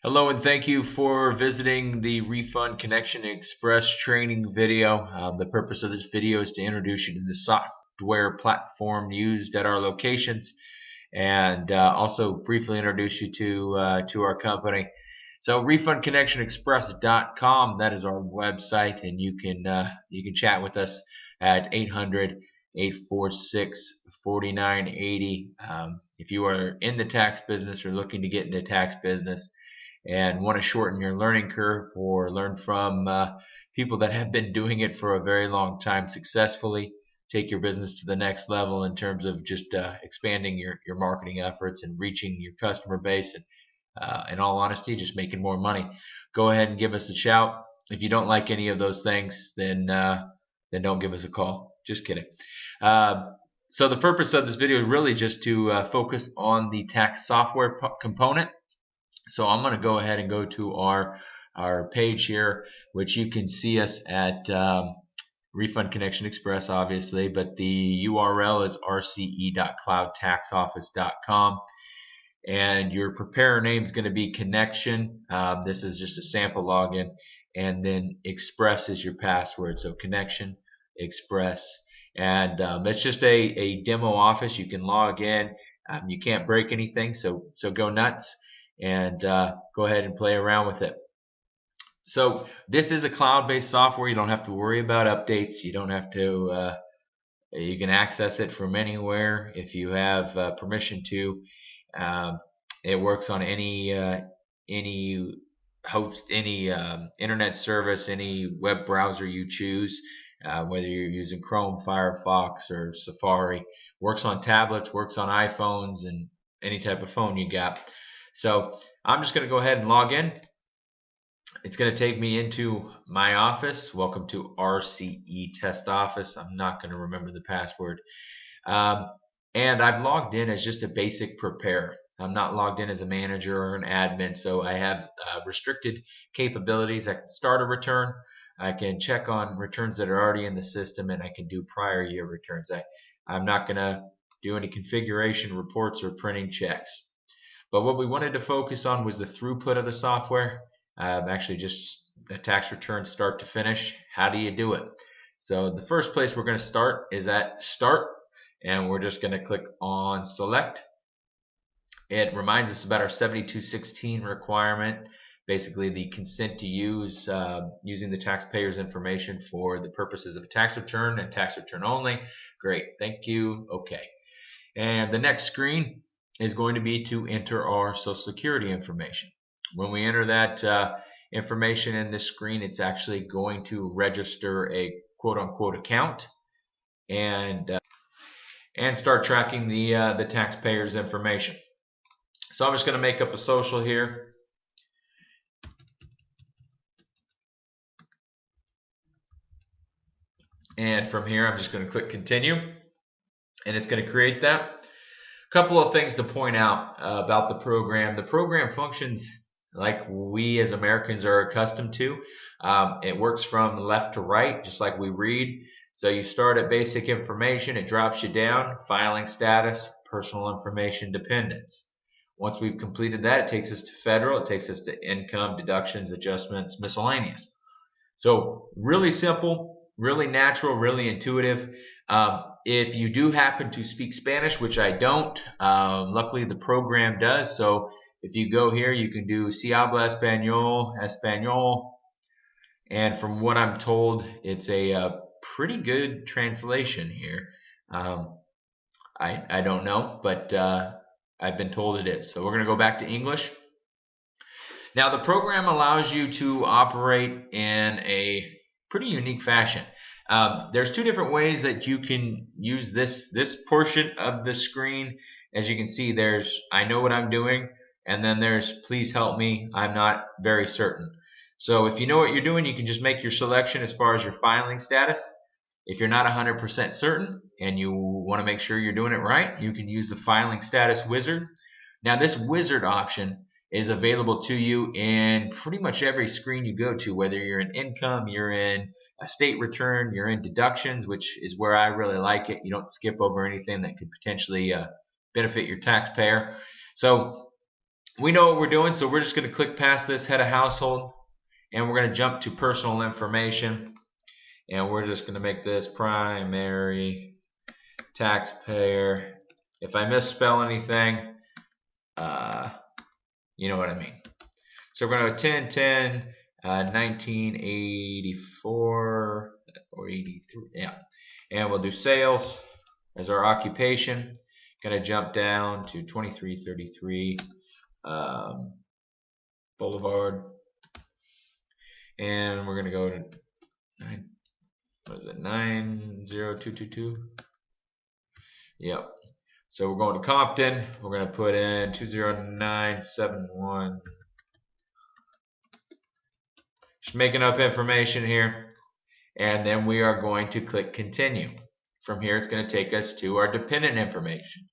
Hello and thank you for visiting the Refund Connection Express training video. The purpose of this video is to introduce you to the software platform used at our locations and also briefly introduce you to our company. So refundconnectionexpress.com, that is our website, and you can chat with us at 800-846-4980. If you are in the tax business or looking to get into tax business and want to shorten your learning curve or learn from people that have been doing it for a very long time successfully, take your business to the next level in terms of just expanding your marketing efforts and reaching your customer base, and in all honesty, just making more money, go ahead and give us a shout. If you don't like any of those things, then don't give us a call. Just kidding. So the purpose of this video is really just to focus on the tax software component. So I'm going to go ahead and go to our page here, which you can see us at Refund Connection Express, obviously, but the URL is rce.cloudtaxoffice.com, and your preparer name is going to be Connection. This is just a sample login, and then Express is your password. So Connection Express, and it's just a demo office. You can log in. You can't break anything, so go nuts and go ahead and play around with it. So this is a cloud-based software. You don't have to worry about updates. You don't have to. You can access it from anywhere if you have permission to. It works on any host, any internet service, any web browser you choose, whether you're using Chrome, Firefox, or Safari. Works on tablets, works on iPhones, and any type of phone you got. So I'm just going to go ahead and log in. It's going to take me into my office. Welcome to RCE Test Office. I'm not going to remember the password. And I've logged in as just a basic preparer. I'm not logged in as a manager or an admin, so I have restricted capabilities. I can start a return. I can check on returns that are already in the system, and I can do prior year returns. I'm not going to do any configuration reports or printing checks. But what we wanted to focus on was the throughput of the software. Actually, just a tax return start to finish. How do you do it? So the first place we're going to start is at Start, and we're just going to click on Select. It reminds us about our 7216 requirement, basically the consent to use using the taxpayer's information for the purposes of a tax return and tax return only. Great, thank you. Okay, and the next screen is going to be to enter our Social Security information. When we enter that information in this screen, it's actually going to register a quote-unquote account and start tracking the taxpayer's information. So I'm just going to make up a social here. And from here, I'm just going to click Continue, and it's going to create that. Couple of things to point out about the program. The program functions like we as Americans are accustomed to. It works from left to right, just like we read. So you start at basic information, it drops you down, filing status, personal information, dependents. Once we've completed that, it takes us to federal, it takes us to income, deductions, adjustments, miscellaneous. So really simple, really natural, really intuitive. If you do happen to speak Spanish, which I don't, luckily the program does. So if you go here, you can do Si habla español. And from what I'm told, it's a pretty good translation here. I don't know, but I've been told it is. So we're going to go back to English. Now the program allows you to operate in a pretty unique fashion. There's two different ways that you can use this portion of the screen. As you can see, there's I know what I'm doing, and then there's please help me, I'm not very certain. So if you know what you're doing, you can just make your selection as far as your filing status. If you're not 100% certain and you want to make sure you're doing it right, you can use the filing status wizard. Now this wizard option is available to you in pretty much every screen you go to, whether you're in income, you're in a state return, you're in deductions, which is where I really like it. You don't skip over anything that could potentially benefit your taxpayer. So we know what we're doing, so we're just going to click past this head of household, and we're going to jump to personal information, and we're just going to make this primary taxpayer. If I misspell anything, you know what I mean. So we're going to go 1010 1984 or 83, yeah, and we'll do sales as our occupation. Going to jump down to 2333 Boulevard, and we're going to go to 90222. Yep. So we're going to Compton. We're going to put in 20971. Just making up information here. And then we are going to click continue. From here, it's going to take us to our dependent information.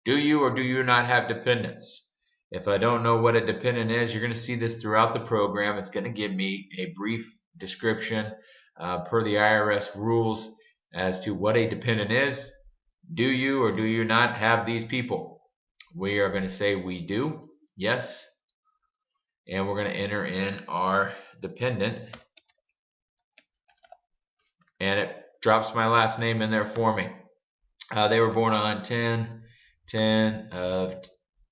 Do you or do you not have dependents? If I don't know what a dependent is, you're going to see this throughout the program. It's going to give me a brief description per the IRS rules as to what a dependent is. Do you or do you not have these people? We are going to say we do, yes, and we're going to enter in our dependent, and it drops my last name in there for me. They were born on 10/10 of,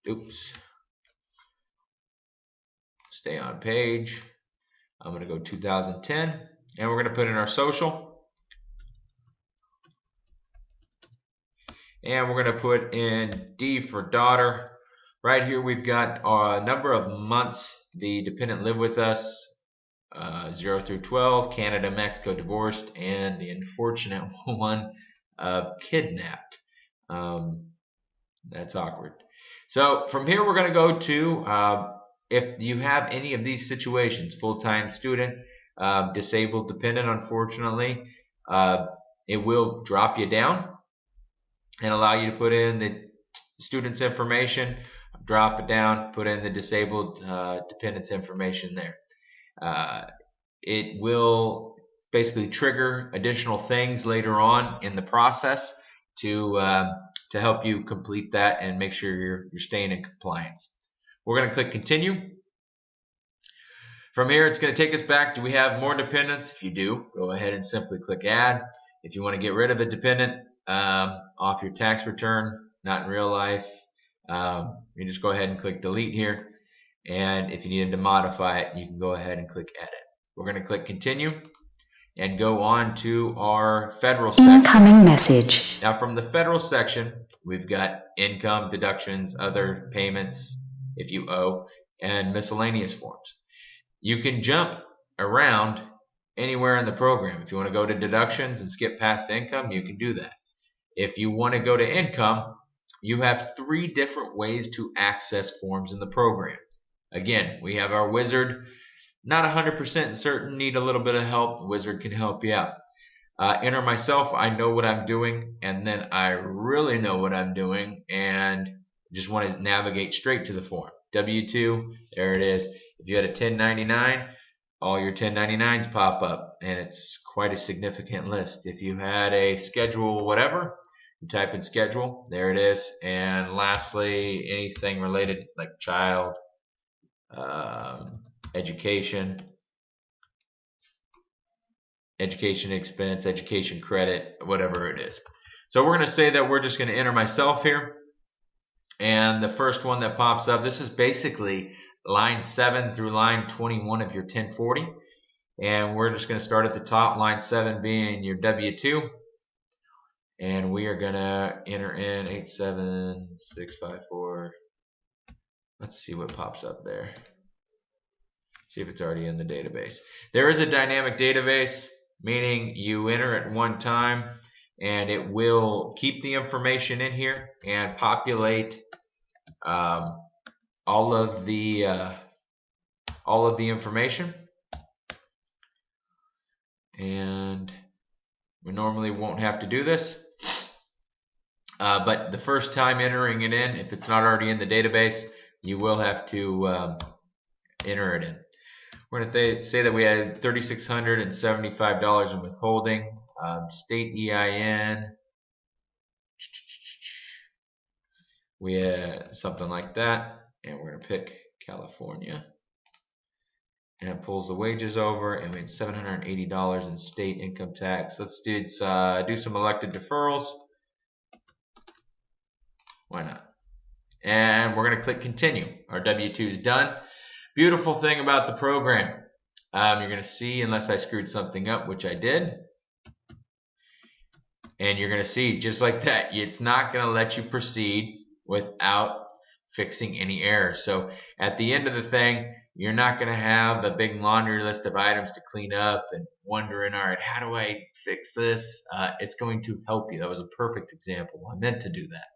oops, stay on page. I'm going to go 2010, and we're going to put in our social, and we're going to put in D for daughter. Right here we've got a number of months the dependent lived with us, 0 through 12, Canada, Mexico, divorced, and the unfortunate one of kidnapped. That's awkward. So from here we're going to go to if you have any of these situations, full-time student, disabled dependent, unfortunately, it will drop you down and allow you to put in the student's information, drop it down, put in the disabled dependent's information there. It will basically trigger additional things later on in the process to help you complete that and make sure you're staying in compliance. We're going to click continue. From here, it's going to take us back. Do we have more dependents? If you do, go ahead and simply click add. If you want to get rid of a dependent off your tax return, not in real life, you just go ahead and click delete here. And if you needed to modify it, you can go ahead and click edit. We're going to click continue and go on to our federal section. Incoming message. Now from the federal section, we've got income, deductions, other payments if you owe, and miscellaneous forms. You can jump around anywhere in the program. If you want to go to deductions and skip past income, you can do that. If you want to go to income, you have 3 different ways to access forms in the program. Again, we have our wizard. Not 100% certain, need a little bit of help. The wizard can help you out. Enter myself, I know what I'm doing, and then I really know what I'm doing and just want to navigate straight to the form. W-2, there it is. If you had a 1099, all your 1099s pop up, and it's quite a significant list. If you had a schedule whatever, you type in schedule, there it is. And lastly, anything related like child, education expense, education credit, whatever it is. So we're going to say that we're just going to enter myself here. And the first one that pops up, this is basically line 7 through line 21 of your 1040. And we're just going to start at the top, line 7 being your W-2. And we are going to enter in 87654. Let's see what pops up there. See if it's already in the database. There is a dynamic database, meaning you enter at one time and it will keep the information in here and populate all of the information. And we normally won't have to do this, but the first time entering it in, if it's not already in the database, you will have to enter it in. We're going to say that we had $3,675 in withholding, state EIN, we had something like that. and we're going to pick California. And it pulls the wages over, and we had $780 in state income tax. Let's do some elected deferrals. Why not? And we're going to click continue. Our W-2 is done. Beautiful thing about the program, you're going to see, unless I screwed something up, which I did, and you're going to see just like that, it's not going to let you proceed without fixing any errors. So at the end of the thing, you're not going to have a big laundry list of items to clean up and wondering, all right, how do I fix this? It's going to help you. That was a perfect example. I meant to do that.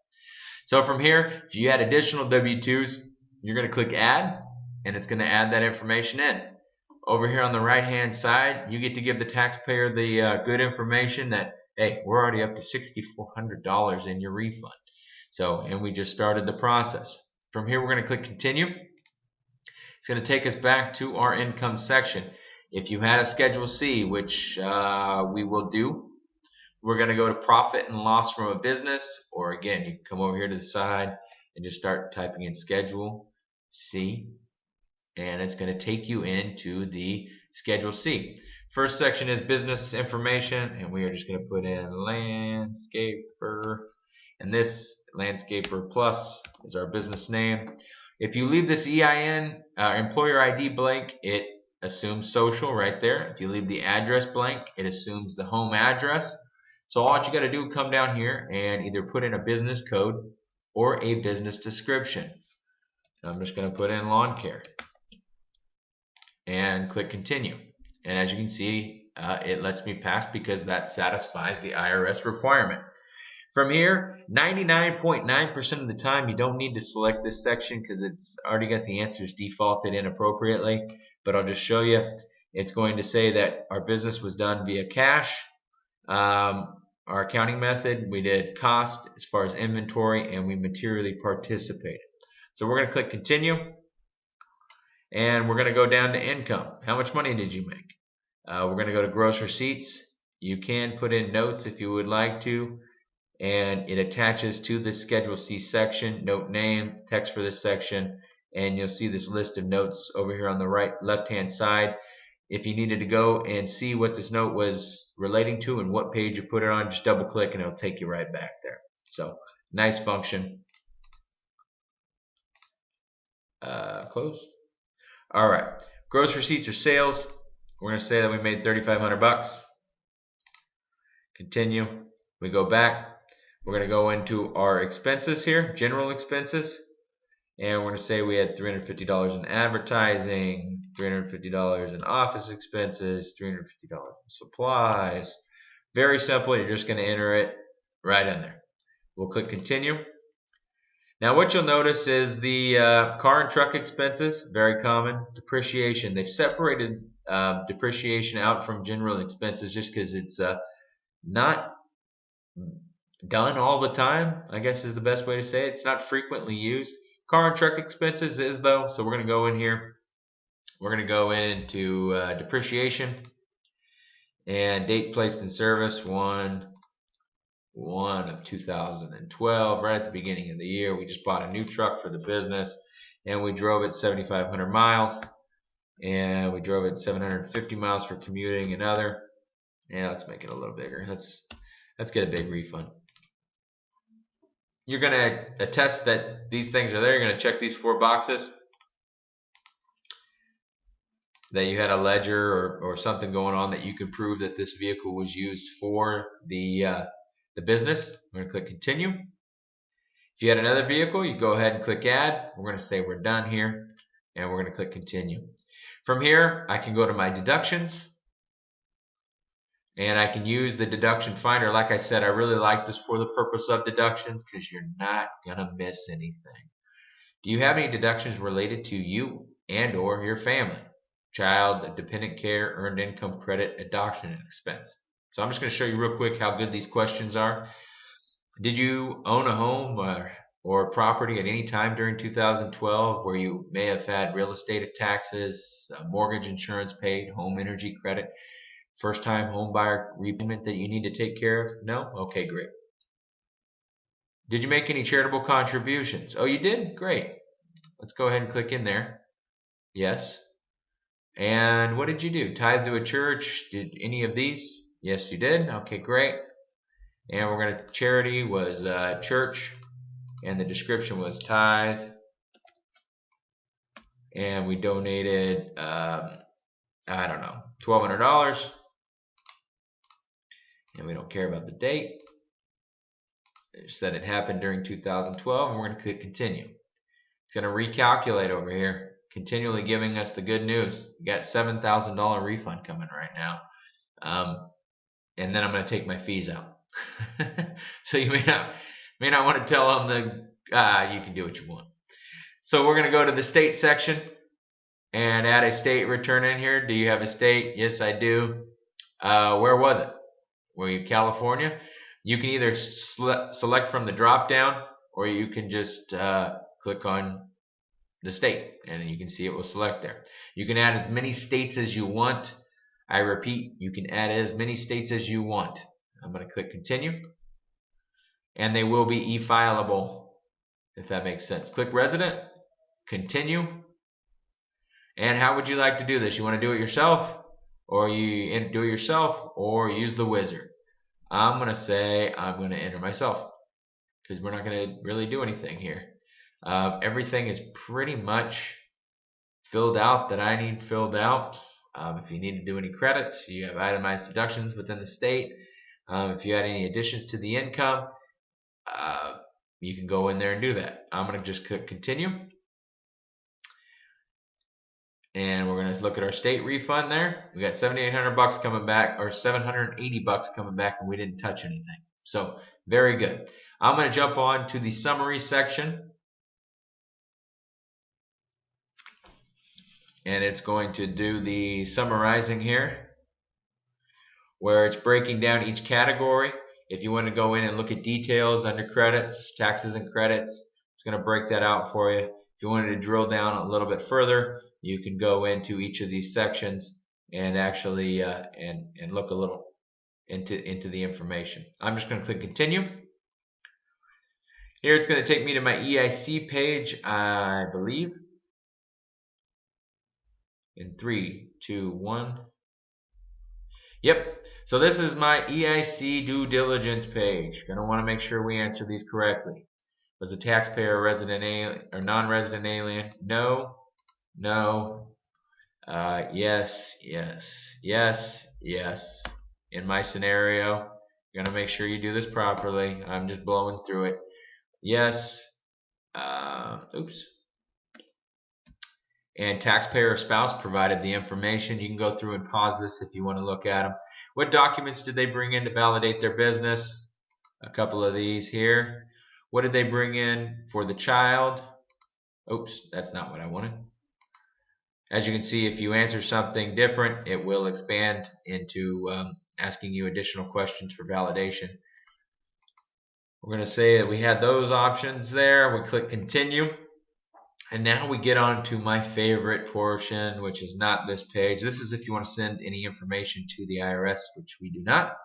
So from here, if you add additional W-2s, you're going to click add, and it's going to add that information in. Over here on the right-hand side, you get to give the taxpayer the good information that, hey, we're already up to $6,400 in your refund. So, and we just started the process. From here, we're going to click continue. It's going to take us back to our income section. If you had a Schedule C, which we will do, we're going to go to profit and loss from a business, or again, you can come over here to the side and just start typing in Schedule C, and it's going to take you into the Schedule C. First section is business information, and we are just going to put in landscaper, and this landscaper plus is our business name. If you leave this EIN, employer ID blank, it assumes social right there. If you leave the address blank, it assumes the home address. So all you got to do, come down here and either put in a business code or a business description. I'm just going to put in lawn care and click continue. And as you can see, it lets me pass because that satisfies the IRS requirement. From here, 99.9% of the time, you don't need to select this section because it's already got the answers defaulted in appropriately. But I'll just show you. It's going to say that our business was done via cash. Our accounting method, we did cost as far as inventory, and we materially participated. So we're going to click continue. And we're going to go down to income. How much money did you make? We're going to go to gross receipts. You can put in notes if you would like to. And it attaches to this Schedule C section, note name, text for this section, and you'll see this list of notes over here on the left-hand side. If you needed to go and see what this note was relating to and what page you put it on, just double click and it'll take you right back there. So, nice function. Close. All right, gross receipts or sales. We're going to say that we made $3,500. Continue. We go back. We're going to go into our expenses here, general expenses, and we're going to say we had $350 in advertising, $350 in office expenses, $350 in supplies. Very simple. You're just going to enter it right in there. We'll click continue. Now what you'll notice is the car and truck expenses, very common. Depreciation. They've separated depreciation out from general expenses just because it's not done all the time, I guess is the best way to say it. It's not frequently used. Car and truck expenses is though, so we're going to go in here. We're going to go into depreciation and date placed in service 1/1 of 2012, right at the beginning of the year. We just bought a new truck for the business and we drove it 7,500 miles and we drove it 750 miles for commuting and other. Yeah, let's make it a little bigger. Let's get a big refund. You're going to attest that these things are there. You're going to check these 4 boxes. That you had a ledger or something going on that you could prove that this vehicle was used for the business. We're going to click continue. If you had another vehicle, you go ahead and click add. We're going to say we're done here and we're going to click continue. From here, I can go to my deductions. And I can use the deduction finder. Like I said, I really like this for the purpose of deductions because you're not going to miss anything. Do you have any deductions related to you and or your family? Child, dependent care, earned income credit, adoption expense. So I'm just going to show you real quick how good these questions are. Did you own a home or property at any time during 2012 where you may have had real estate taxes, mortgage insurance paid, home energy credit? First time home buyer repayment that you need to take care of? No? Okay, great. Did you make any charitable contributions? Oh, you did? Great. Let's go ahead and click in there. Yes. And what did you do? Tithe to a church? Did any of these? Yes, you did. Okay, great. And we're going to, charity was church, and the description was tithe. And we donated, I don't know, $1,200. And we don't care about the date. It said it happened during 2012, and we're going to click continue. It's going to recalculate over here, continually giving us the good news. We got $7,000 refund coming right now. And then I'm going to take my fees out. So you may not want to tell them you can do what you want. So we're going to go to the state section and add a state return in here. Do you have a state? Yes, I do. Where was it? Were you California? You can either select from the drop down, or you can just click on the state, and you can see it will select there. You can add as many states as you want. I repeat, you can add as many states as you want. I'm going to click continue, and they will be e-fileable, if that makes sense. Click resident, continue. And how would you like to do this? You want to do it yourself, or you do it yourself, or use the wizard? I'm going to say I'm going to enter myself, because we're not going to really do anything here. Everything is pretty much filled out that I need filled out. If you need to do any credits, you have itemized deductions within the state. If you had any additions to the income, you can go in there and do that. I'm going to just click continue. And we're going to look at our state refund there. We got $7,800 coming back, or $780 coming back, and we didn't touch anything. So very good. I'm going to jump on to the summary section. And it's going to do the summarizing here, where it's breaking down each category. If you want to go in and look at details under credits, taxes and credits, it's going to break that out for you. If you wanted to drill down a little bit further, you can go into each of these sections and actually and look a little into the information. I'm just going to click continue. Here it's going to take me to my EIC page, I believe. In 3, 2, 1. Yep. So this is my EIC due diligence page. Going to want to make sure we answer these correctly. Was a taxpayer resident alien or non-resident alien? No. No. Yes. Yes. Yes. Yes. In my scenario, you're going to make sure you do this properly. I'm just blowing through it. Yes. Oops. And taxpayer or spouse provided the information. You can go through and pause this if you want to look at them. What documents did they bring in to validate their business? A couple of these here. What did they bring in for the child? Oops, that's not what I wanted. As you can see, if you answer something different, it will expand into asking you additional questions for validation. We're going to say that we had those options there. We click continue. And now we get on to my favorite portion, which is not this page. This is if you want to send any information to the IRS, which we do not.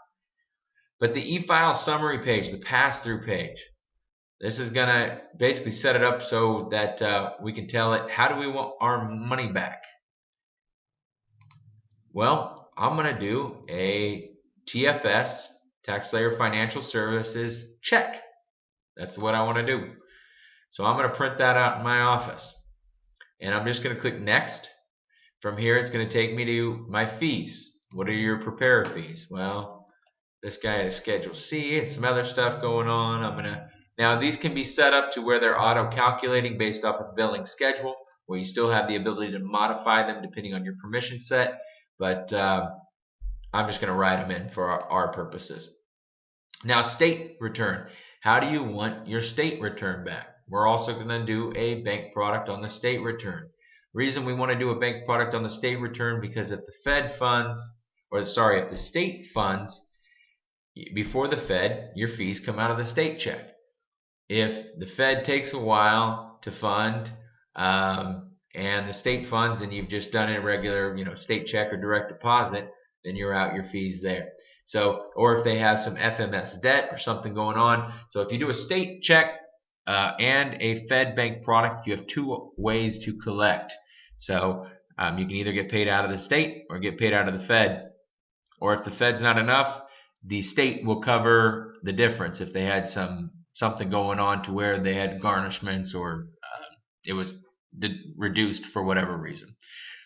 But the e-file summary page, the pass-through page, this is going to basically set it up so that we can tell it, how do we want our money back? Well, I'm going to do a TFS, Taxslayer Financial Services check. That's what I want to do. So I'm going to print that out in my office. And I'm just going to click next. From here, it's going to take me to my fees. What are your preparer fees? Well, this guy had a Schedule C and some other stuff going on. Now these can be set up to where they're auto-calculating based off of billing schedule, where you still have the ability to modify them depending on your permission set. But I'm just going to write them in for our purposes. Now, state return. How do you want your state return back? We're also going to do a bank product on the state return. Reason we want to do a bank product on the state return, because if the Fed funds, if the state funds before the Fed, your fees come out of the state check. If the Fed takes a while to fund and the state funds and you've just done a regular state check or direct deposit, then you're out your fees there. So, or if they have some FMS debt or something going on. So if you do a state check, and a Fed bank product, you have two ways to collect. So you can either get paid out of the state or get paid out of the Fed. Or if the Fed's not enough, the state will cover the difference if they had something going on to where they had garnishments or it was reduced for whatever reason.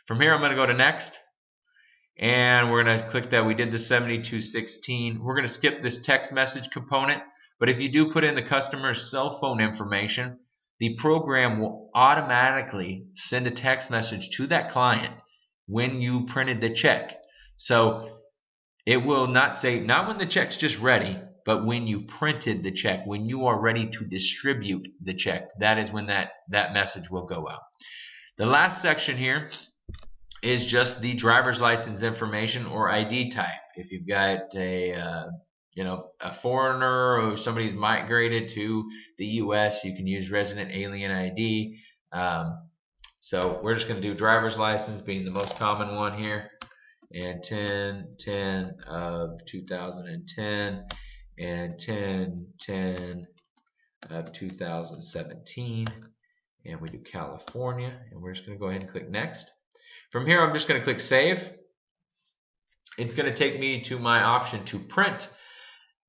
From here, I'm going to go to next. And we're going to click that. We did the 7216. We're going to skip this text message component. But if you do put in the customer's cell phone information, the program will automatically send a text message to that client when you printed the check. So it will not say, not when the check's just ready, but when you printed the check, when you are ready to distribute the check. That is when that message will go out. The last section here is just the driver's license information or ID type. If you've got a foreigner or somebody's migrated to the U.S., you can use resident alien ID. So we're just going to do driver's license being the most common one here, and 10/10 of 2010 and 10/10 of 2017, and we do California, and we're just going to go ahead and click next. From here, I'm just going to click save. It's going to take me to my option to print,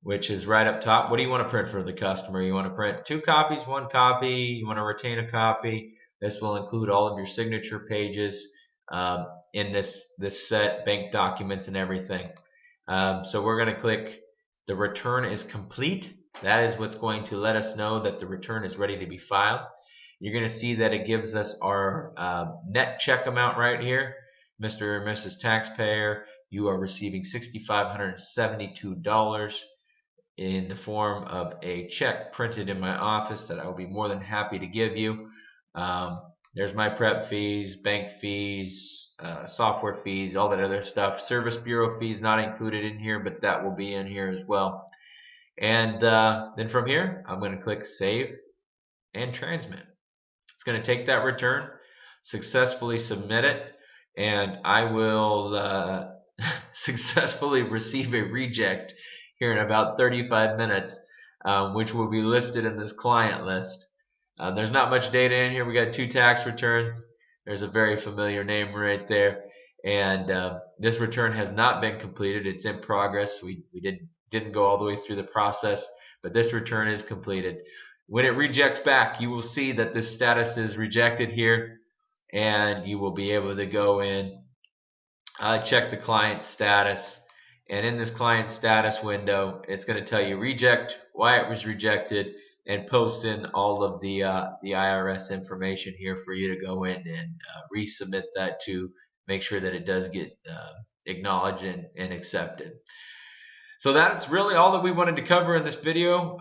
which is right up top. What do you want to print for the customer? You want to print 2 copies, 1 copy, you want to retain a copy. This will include all of your signature pages in this set, bank documents and everything. So we're going to click the return is complete. That is what's going to let us know that the return is ready to be filed. You're going to see that it gives us our net check amount right here. Mr. and Mrs. Taxpayer, you are receiving $6,572 in the form of a check printed in my office that I will be more than happy to give you. There's my prep fees, bank fees, software fees, all that other stuff. Service Bureau fees not included in here, but that will be in here as well. And then from here, I'm going to click Save and Transmit. It's going to take that return, successfully submit it, and I will successfully receive a reject here in about 35 minutes, which will be listed in this client list. There's not much data in here. We got 2 tax returns. There's a very familiar name right there, and this return has not been completed. It's in progress. We didn't go all the way through the process, but this return is completed. When it rejects back, you will see that this status is rejected here, and you will be able to go in, check the client status, and in this client status window, it's going to tell you reject, why it was rejected, and post in all of the IRS information here for you to go in and resubmit that to make sure that it does get acknowledged and accepted. So that's really all that we wanted to cover in this video.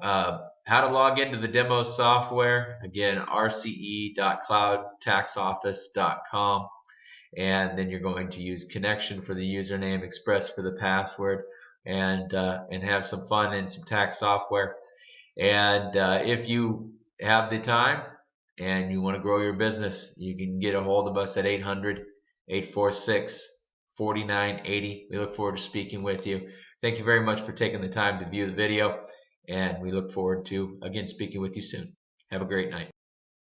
How to log into the demo software. Again, rce.cloudtaxoffice.com. And then you're going to use connection for the username, express for the password, and have some fun in some tax software. And if you have the time and you want to grow your business, you can get a hold of us at 800-846-4980. We look forward to speaking with you. Thank you very much for taking the time to view the video, and we look forward to, again, speaking with you soon. Have a great night.